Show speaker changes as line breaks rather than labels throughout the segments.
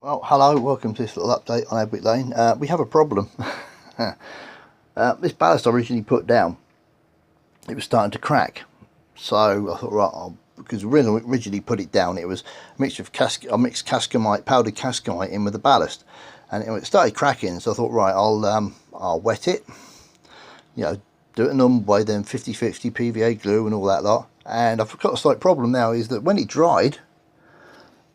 Well, hello, welcome to this little update on Edwick Lane. We have a problem. This ballast I originally put down, it was starting to crack. So I thought, right, because we originally put it down, it was a mixture of I mixed cascamite, powdered cascamite in with the ballast, and it started cracking. So I thought, right, I'll wet it, do it a normal way, then 50-50 PVA glue and all that lot. And I've got a slight problem now, is that when it dried,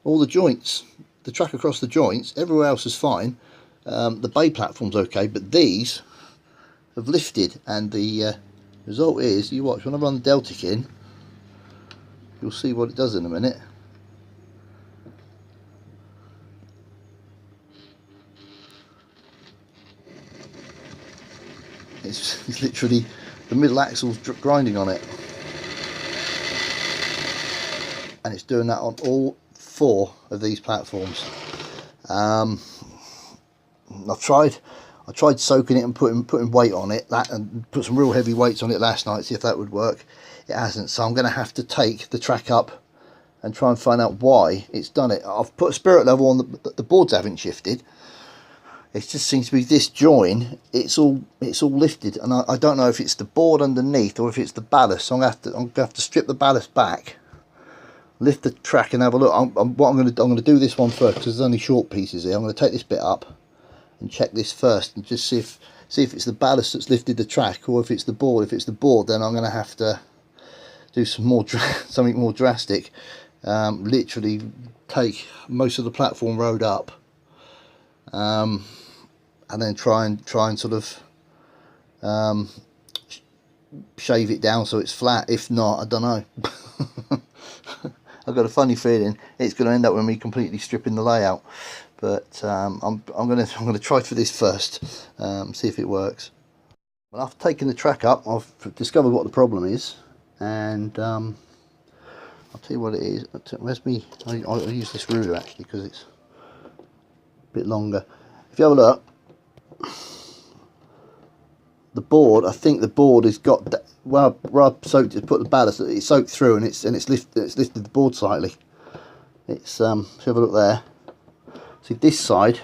all the joints, the track across the joints, everywhere else is fine. The bay platform's okay, but these have lifted, and the result is, you watch, when I run the Deltic in, you'll see what it does in a minute. It's literally the middle axle's grinding on it, and it's doing that on all 4 of these platforms. I tried soaking it and putting weight on it, and put some real heavy weights on it last night, see if that would work. It hasn't, so I'm going to have to take the track up and try and find out why it's done it. I've put a spirit level on the boards, haven't shifted. It just seems to be this join, it's all lifted, and I don't know if it's the board underneath or if it's the ballast. So I'm going to have to strip the ballast back, lift the track and have a look. I'm going to do this one first, because there's only short pieces here. I'm going to take this bit up and check this first, and just see if it's the ballast that's lifted the track, or if it's the board. If it's the board, then I'm going to have to do some more something more drastic. Literally take most of the platform road up, and then try and sort of shave it down so it's flat. If not, I don't know. I've got a funny feeling it's going to end up with me completely stripping the layout, but I'm going to try for this first, see if it works. Well, after taking the track up, I've discovered what the problem is, and I'll tell you what it is. Where's me? I'll use this ruler actually, because it's a bit longer. If you have a look, the board, I think the board has got, well, where I soaked it, put the ballast, it soaked through, and it's lifted the board slightly. It's let's have a look there. See this side,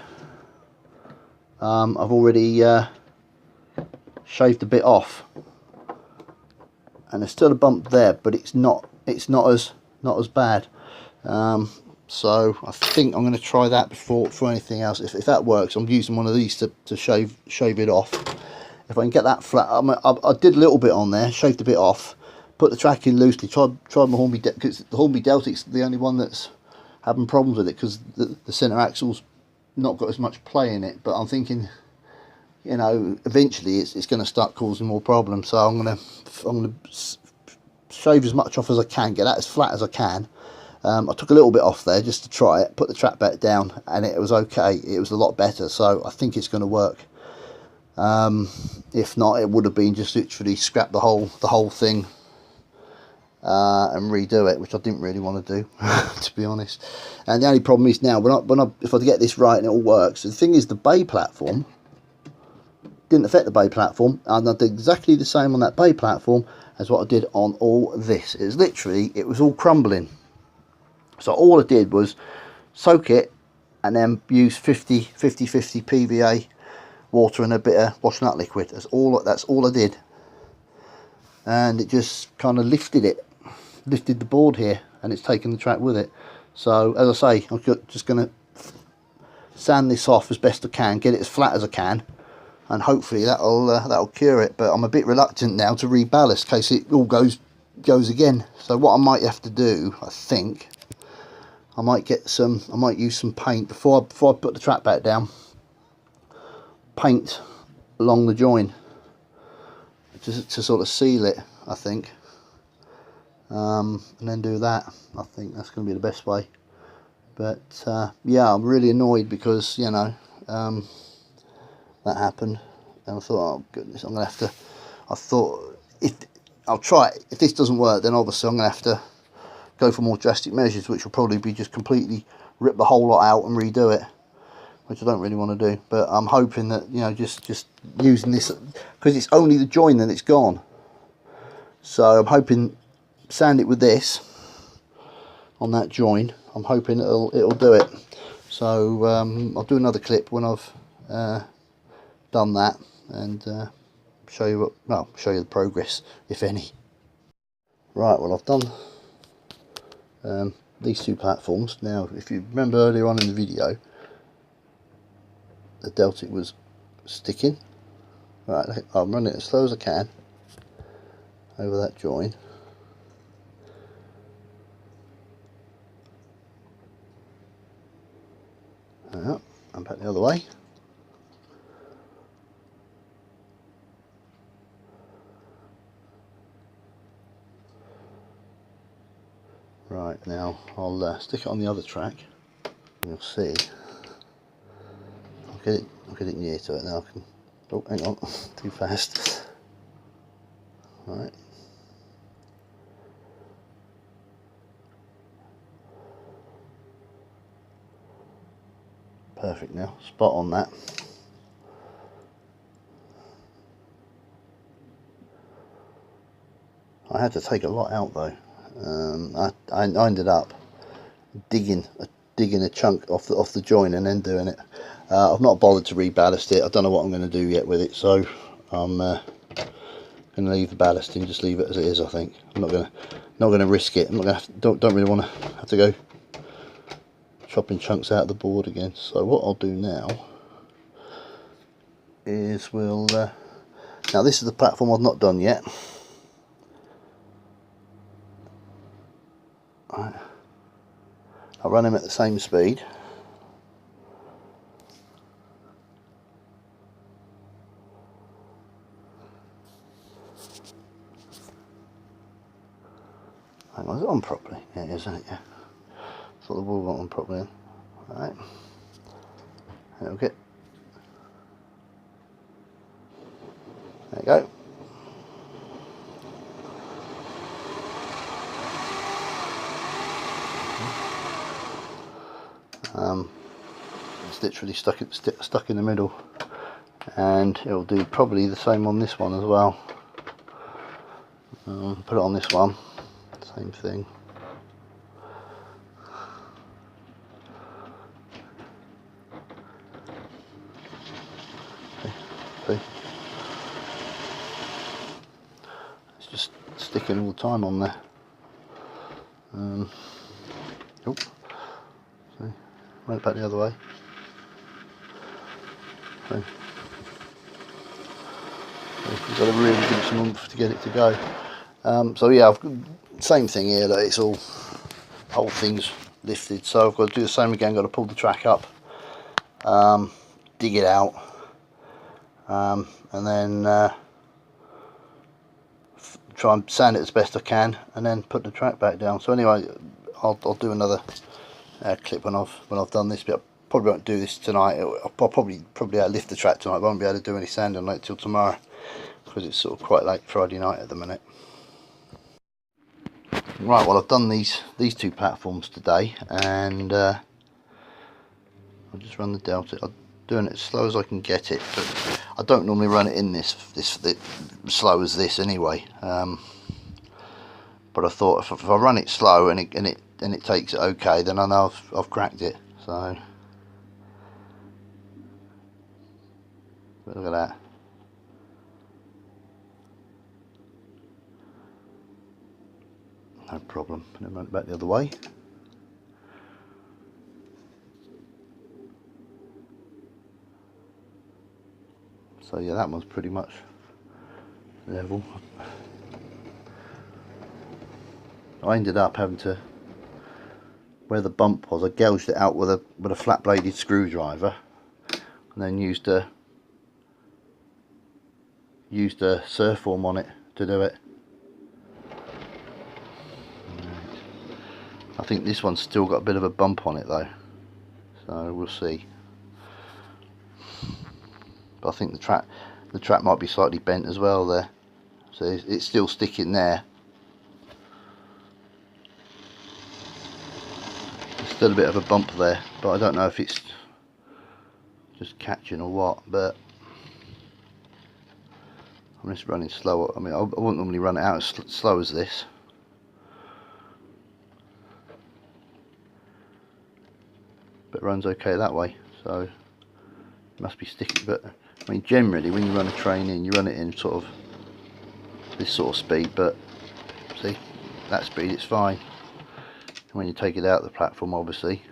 I've already shaved a bit off, and there's still a bump there, but it's not as bad. So I think I'm going to try that before anything else. If that works, I'm using one of these to shave it off. If I can get that flat, I did a little bit on there, shaved a bit off, put the track in loosely, tried my Hornby, because the Hornby Deltic's the only one that's having problems with it, because the centre axle's not got as much play in it. But I'm thinking, eventually it's going to start causing more problems. So I'm going to shave as much off as I can, get that as flat as I can. I took a little bit off there just to try it, put the track back down, and it was okay. It was a lot better, so I think it's going to work. If not, it would have been just literally scrap the whole thing and redo it, which I didn't really want to do, to be honest. And the only problem is now, if I get this right and it all works, the thing is, the bay platform didn't affect the bay platform, and I did exactly the same on that bay platform as what I did on all this. It was literally, it was all crumbling. So all I did was soak it and then use 50-50 PVA water and a bit of washing out liquid. That's all I did, and it just kind of lifted the board here, and it's taken the track with it. So as I say, I'm just going to sand this off as best I can, get it as flat as I can, and hopefully that'll cure it. But I'm a bit reluctant now to reballast in case it all goes again. So what I might have to do, I think, I might use some paint before I put the track back down. Paint along the join to sort of seal it, I think, and then do that. I think that's going to be the best way. But yeah, I'm really annoyed because that happened, and I thought, oh goodness, I'm going to have to. I thought, I'll try it. If this doesn't work, then obviously I'm going to have to go for more drastic measures, which will probably be just completely rip the whole lot out and redo it, which I don't really want to do. But I'm hoping that, just using this, because it's only the join that it's gone, so I'm hoping sand it with this on that join. I'm hoping it'll do it. So I'll do another clip when I've done that, and show you show you the progress, if any. Right, well, I've done these two platforms. Now, if you remember earlier on in the video, the Deltic was sticking. Right, I'll run it as slow as I can over that join. And back the other way. Right, now I'll stick it on the other track. You'll see. I'll get it near to it now. I can. Oh, hang on, too fast. Right. Perfect now, spot on that. I had to take a lot out though. I ended up digging a chunk off the joint and then doing it. I've not bothered to reballast it. I don't know what I'm going to do yet with it, so I'm going to leave the ballast in, just leave it as it is. I think I'm not going to risk it. I'm not going to don't really want to have to go chopping chunks out of the board again. So what I'll do now is now this is the platform I've not done yet. Right. I'll run him at the same speed. Hang on, is it on properly? Yeah, it is, isn't it? Yeah. So the wall got on properly. Right. Okay. There you go. It's literally stuck in the middle, and it'll do probably the same on this one as well. Put it on this one, same thing. See? It's just sticking all the time on there. Oh, see, run it back the other way. See? You've got to really give it some oomph to get it to go. So yeah, same thing here. That it's all whole thing's lifted. So I've got to do the same again. Got to pull the track up, dig it out, and then try and sand it as best I can, and then put the track back down. So anyway, I'll do another clip when I've done this bit. I probably won't do this tonight. I'll probably lift the track tonight. I won't be able to do any sanding on it till tomorrow, because it's sort of quite late Friday night at the minute. Right, well, I've done these two platforms today, and I'll just run the Delta. I'm doing it as slow as I can get it, but I don't normally run it in this slow as this anyway. But I thought if I run it slow and it takes it okay, then I know I've cracked it. So look at that. No problem. And then run it back the other way. So yeah, that one's pretty much level. I ended up having to, where the bump was, I gouged it out with a flat bladed screwdriver, and then used a surf form on it to do it. I think this one's still got a bit of a bump on it though, so we'll see. But I think the track might be slightly bent as well there, so it's still sticking there. There's still a bit of a bump there, but I don't know if it's just catching or what. But I'm just running slower. I mean, I wouldn't normally run it out as slow as this. but it runs okay that way, so it must be sticky. But I mean, generally when you run a train in, you run it in sort of this sort of speed, but see, that speed it's fine. And when you take it out of the platform, obviously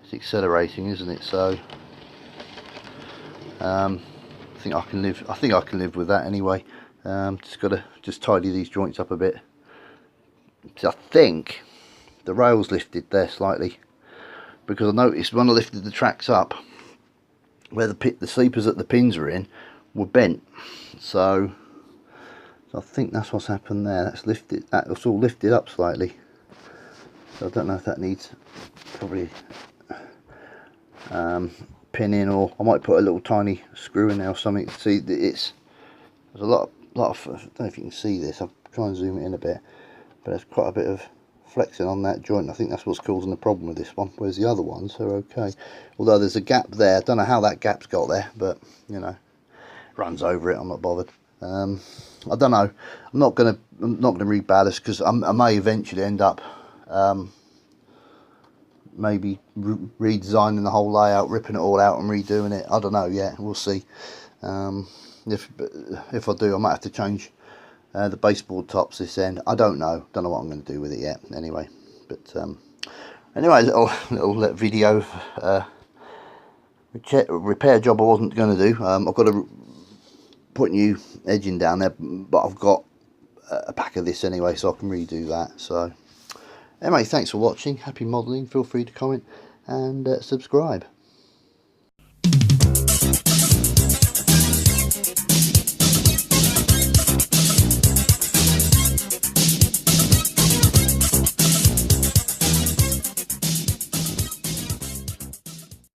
it's accelerating, isn't it? So I think I can live with that anyway. Just gotta tidy these joints up a bit. So I think the rails lifted there slightly, because I noticed when I lifted the tracks up, where the sleepers that the pins are in were bent. So I think that's what's happened there. That's lifted. That's all lifted up slightly. So I don't know if that needs probably pinning, or I might put a little tiny screw in there or something. See, there's a lot of, I don't know if you can see this. I'll try and zoom it in a bit, but there's quite a bit of flexing on that joint. I think that's what's causing the problem with this one, whereas the other ones are okay. Although there's a gap there. I don't know how that gap's got there, but you know, runs over it. I'm not bothered. I don't know. I'm not gonna reballast, because I may eventually end up maybe redesigning the whole layout, ripping it all out and redoing it. I don't know yet. We'll see. If I do, I might have to change the baseboard tops this end. I don't know what I'm going to do with it yet. Anyway, but anyway, little video repair job I wasn't going to do. I've got to put new edging down there, but I've got a pack of this anyway, so I can redo that. So anyway, thanks for watching. Happy modelling. Feel free to comment and subscribe.